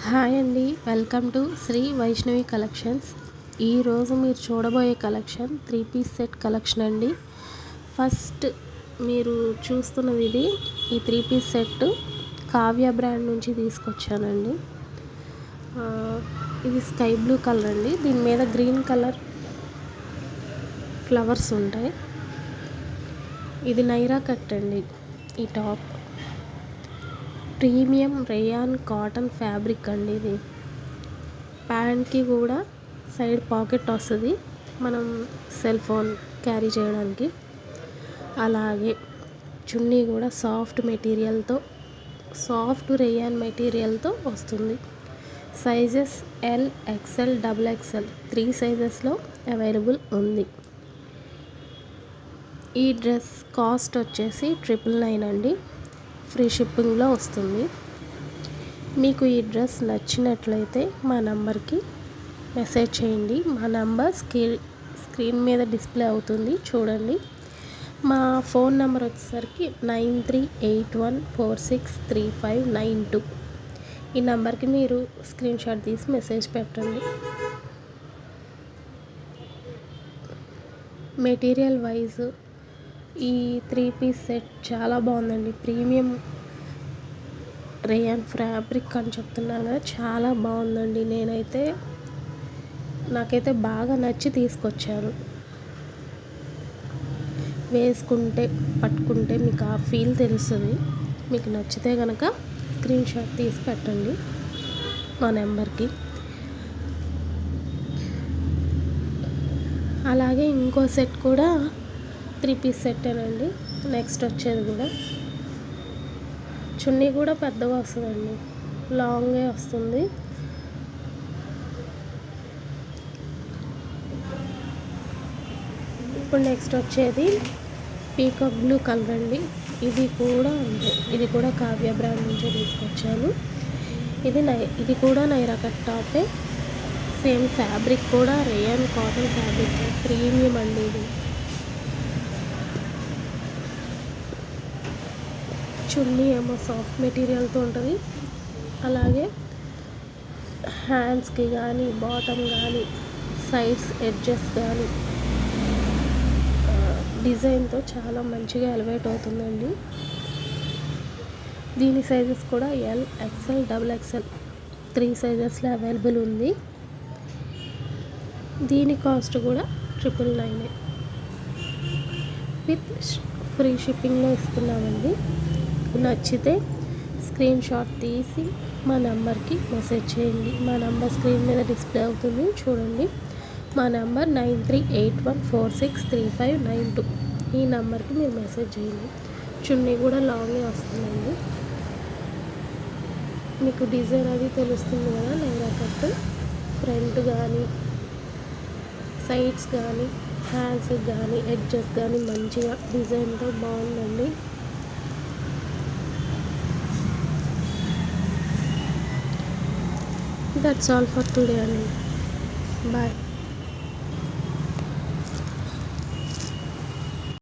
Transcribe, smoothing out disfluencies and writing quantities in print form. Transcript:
Hi అండి, welcome to Shri Vaishnavi collections. ఈరోజు మీరు చూడబోయే కలెక్షన్ 3 పీస్ సెట్ కలెక్షన్ అండి. ఫస్ట్ మీరు చూస్తున్నది ఈ 3 పీస్ సెట్ కావ్య బ్రాండ్ నుంచి తీసుకొచ్చానండి. ఇది స్కై బ్లూ కలర్ అండి. దీని మీద గ్రీన్ కలర్ ఫ్లవర్స్ ఉంటాయి. ఇది నైరా కట్ అండి. ఈ top premium rayon cotton fabric అండి. ఇది ప్యాంట్కి కూడా సైడ్ పాకెట్ వస్తుంది, మనం సెల్ ఫోన్ క్యారీ చేయడానికి. అలాగే చున్నీ కూడా సాఫ్ట్ రేయాన్ మెటీరియల్తో వస్తుంది. సైజెస్ ఎల్, ఎక్స్ఎల్, XXL 3 సైజెస్లో అవైలబుల్ ఉంది. ఈ డ్రెస్ కాస్ట్ వచ్చేసి 999 అండి. ఫ్రీ షిప్పింగ్లో వస్తుంది. మీకు ఈ డ్రెస్ నచ్చినట్లయితే మా నంబర్కి మెసేజ్ చేయండి. మా నంబర్ స్క్రీన్ మీద డిస్ప్లే అవుతుంది, చూడండి. మా ఫోన్ నెంబర్ వచ్చేసరికి 9381463592. ఈ నెంబర్కి మీరు స్క్రీన్ షాట్ తీసి మెసేజ్ పెట్టండి. మెటీరియల్ వైజ్ ఈ 3 పీస్ సెట్ చాలా బాగుందండి. ప్రీమియం రేయాన్ ఫ్యాబ్రిక్ అని చెప్తున్నాను కదా, చాలా బాగుందండి. నాకైతే బాగా నచ్చి తీసుకొచ్చాను. వేసుకుంటే పట్టుకుంటే మీకు ఆ ఫీల్ తెలుస్తుంది. మీకు నచ్చితే కనుక స్క్రీన్ షాట్ తీసి పెట్టండి మా నెంబర్కి. అలాగే ఇంకో సెట్ కూడా 3 పీస్ సెట్టేనండి. నెక్స్ట్ వచ్చేది కూడా చున్నీ కూడా పెద్దగా వస్తుందండి, లాంగే వస్తుంది. ఇప్పుడు నెక్స్ట్ వచ్చేది పీకాక్ బ్లూ కలర్ అండి. ఇది కూడా కావ్య బ్రాండ్ నుంచి తీసుకొచ్చాను. ఇది కూడా నైరా కట్ టాపే. సేమ్ ఫ్యాబ్రిక్ కూడా రేయాన్ కాటన్ ఫ్యాబ్రిక్, ప్రీమియం అండి. ఇది చున్నీ ఏమో సాఫ్ట్ మెటీరియల్తో ఉంటుంది. అలాగే హ్యాండ్స్కి కానీ, బాటమ్ కానీ, సైడ్స్ ఎడ్జెస్ కానీ డిజైన్తో చాలా మంచిగా ఎలివేట్ అవుతుందండి. దీని సైజెస్ కూడా ఎల్, XL, XXL 3 సైజెస్లో అవైలబుల్ ఉంది. దీని కాస్ట్ కూడా 999 విత్ ఫ్రీ షిప్పింగ్లో ఇస్తున్నామండి. నచ్చితే స్క్రీన్ షాట్ తీసి మా నెంబర్కి మెసేజ్ చేయండి. మా నెంబర్ స్క్రీన్ మీద డిస్ప్లే అవుతుంది, చూడండి. మా నెంబర్ 9381463592. ఈ నెంబర్కి మీరు మెసేజ్ చేయండి. చున్నీ కూడా లాంగే వస్తుందండి. మీకు డిజైన్ అది తెలుస్తుంది కదా, నైరా కట్ ఫ్రంట్ కానీ, సైడ్స్ కానీ, హ్యాండ్స్ కానీ, ఎడ్జెస్ కానీ మంచిగా డిజైన్తో బాగుందండి. That's all for today. Bye.